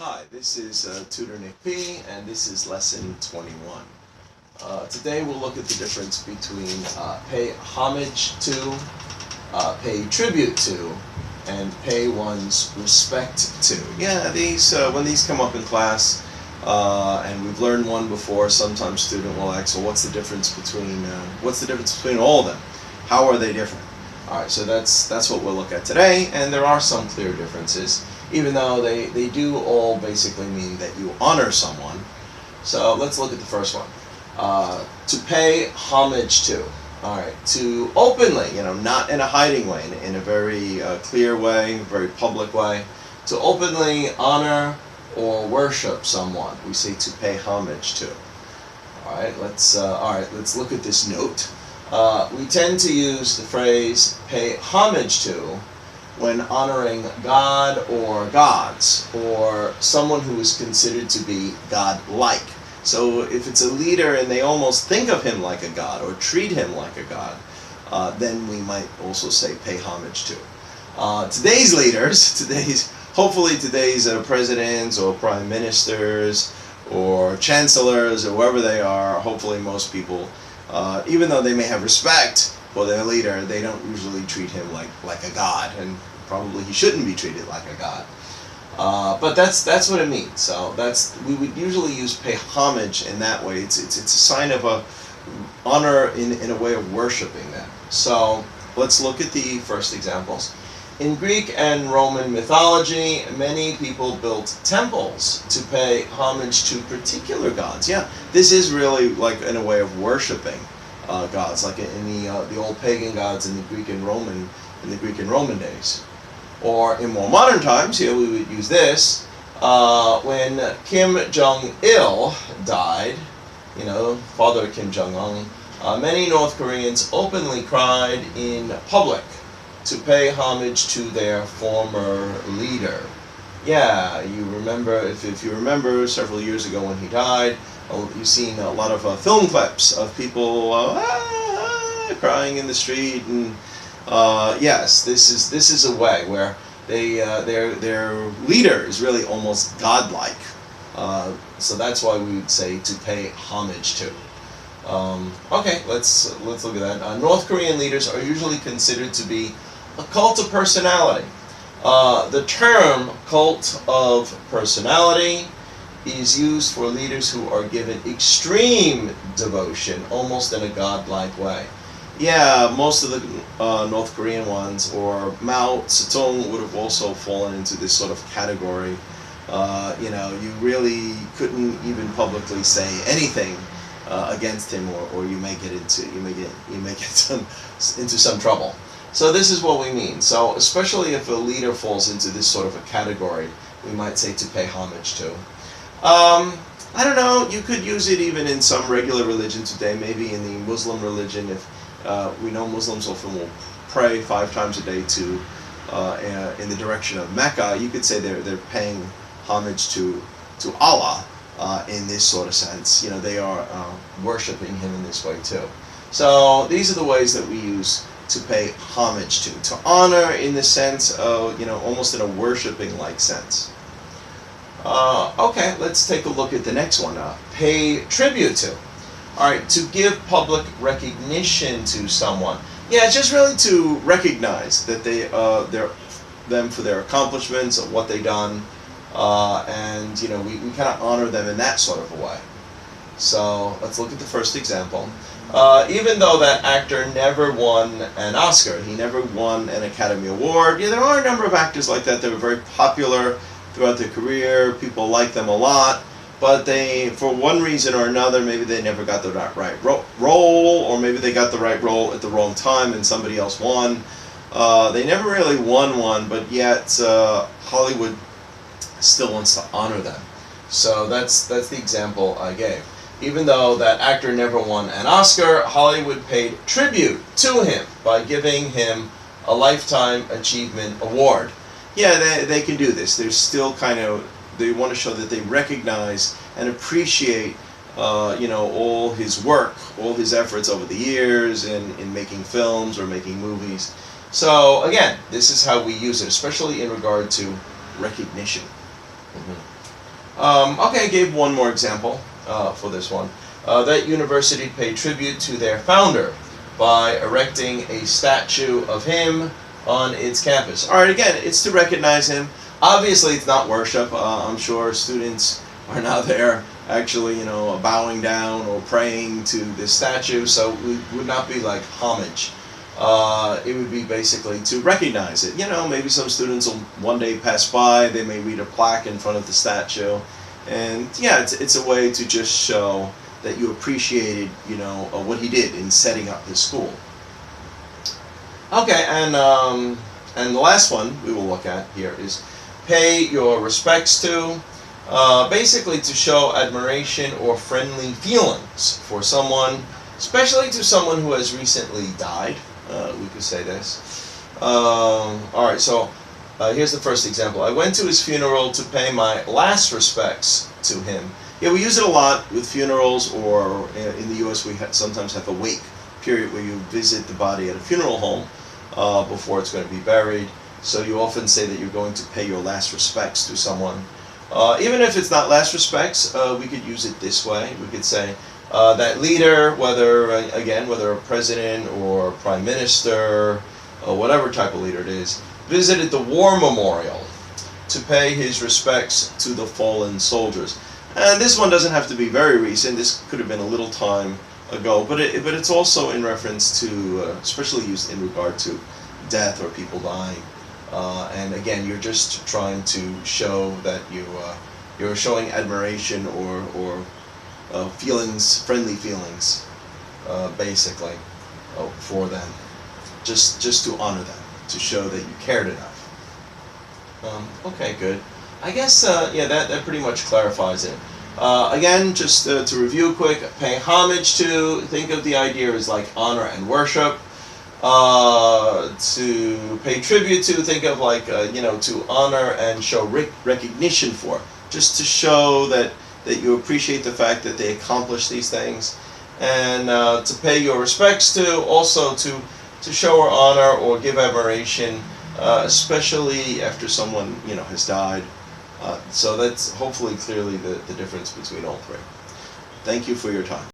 Hi, this is Tutor Nick P, and this is lesson 21. Today we'll look at the difference between pay homage to, pay tribute to, and pay one's respect to. Yeah, these when these come up in class, and we've learned one before, sometimes student will ask, well, what's the difference between all of them? How are they different? All right, so that's what we'll look at today, and there are some clear differences, even though they do all basically mean that you honor someone. So let's look at the first one. To pay homage to. All right, to openly, not in a hiding way, in a very clear way, very public way, to openly honor or worship someone, we say to pay homage to. All right, let's look at this note. We tend to use the phrase pay homage to when honoring God or gods, or someone who is considered to be godlike. So if it's a leader and they almost think of him like a god or treat him like a god, then we might also say pay homage to. Today's leaders, hopefully today's presidents or prime ministers or chancellors or whoever they are, hopefully most people, even though they may have respect for their leader, they don't usually treat him like a god, and probably he shouldn't be treated like a god. But that's what it means. So we would usually use pay homage in that way. It's a sign of a honor in a way of worshiping them. So let's look at the first examples. In Greek and Roman mythology, many people built temples to pay homage to particular gods. Yeah, this is really like in a way of worshiping gods, like in the old pagan gods in the Greek and Roman days. Or in more modern times, here we would use this, when Kim Jong-il died, Father Kim Jong-un, many North Koreans openly cried in public to pay homage to their former leader. Yeah, you remember, if you remember several years ago when he died, you've seen a lot of film clips of people crying in the street, and yes, this is a way where their leader is really almost godlike. So that's why we would say to pay homage to. Okay, let's look at that. North Korean leaders are usually considered to be a cult of personality. The term cult of personality is used for leaders who are given extreme devotion, almost in a godlike way. Yeah, most of the North Korean ones, or Mao Zedong, would have also fallen into this sort of category. You really couldn't even publicly say anything against him, or you may get into some trouble. So this is what we mean. So especially if a leader falls into this sort of a category, we might say to pay homage to. I don't know, you could use it even in some regular religion today, maybe in the Muslim religion. If we know Muslims often will pray 5 times a day in the direction of Mecca, you could say they're paying homage to Allah in this sort of sense. They are worshiping him in this way too. So these are the ways that we use to pay homage to honor in the sense of, almost in a worshiping like sense. Okay, let's take a look at the next one. Pay tribute to. All right, to give public recognition to someone. Yeah, it's just really to recognize that them for their accomplishments of what they've done, and we kind of honor them in that sort of a way. So let's look at the first example. Even though that actor never won an Oscar, he never won an Academy Award. Yeah, there are a number of actors like that that were very popular throughout their career. People like them a lot, but they, for one reason or another, maybe they never got the right role, or maybe they got the right role at the wrong time and somebody else won. They never really won one, but yet Hollywood still wants to honor them. So that's the example I gave. Even though that actor never won an Oscar, Hollywood paid tribute to him by giving him a Lifetime Achievement Award. Yeah, they can do this. They're still they want to show that they recognize and appreciate, all his work, all his efforts over the years in making films or making movies. So again, this is how we use it, especially in regard to recognition. Okay, I gave one more example for this one. That university paid tribute to their founder by erecting a statue of him on its campus. All right, again, it's to recognize him. Obviously, it's not worship. I'm sure students are not there actually, bowing down or praying to this statue, so it would not be like homage. It would be basically to recognize it. Maybe some students will one day pass by, they may read a plaque in front of the statue, and yeah, it's a way to just show that you appreciated, what he did in setting up his school. Okay, and the last one we will look at here is pay your respects to. Basically to show admiration or friendly feelings for someone, especially to someone who has recently died. We could say this. Alright, so here's the first example. I went to his funeral to pay my last respects to him. Yeah, we use it a lot with funerals, or in the U.S. we sometimes have a wake period where you visit the body at a funeral home before it's going to be buried. So you often say that you're going to pay your last respects to someone. Even if it's not last respects, we could use it this way. We could say that leader, whether a president or prime minister, or whatever type of leader it is, visited the war memorial to pay his respects to the fallen soldiers. And this one doesn't have to be very recent. This could have been a little time ago, but it's also in reference to, especially used in regard to death or people dying. And again, you're just trying to show that you're showing admiration or feelings, friendly feelings, basically, for them, just to honor them, to show that you cared enough. Okay, good. I guess yeah, that pretty much clarifies it. Again, just to review quick, pay homage to. Think of the idea as like honor and worship. To pay tribute to, think of like, to honor and show recognition for. Just to show that you appreciate the fact that they accomplished these things. And to pay your respects to, also to show or honor or give admiration, especially after someone, has died. So that's hopefully clearly the difference between all three. Thank you for your time.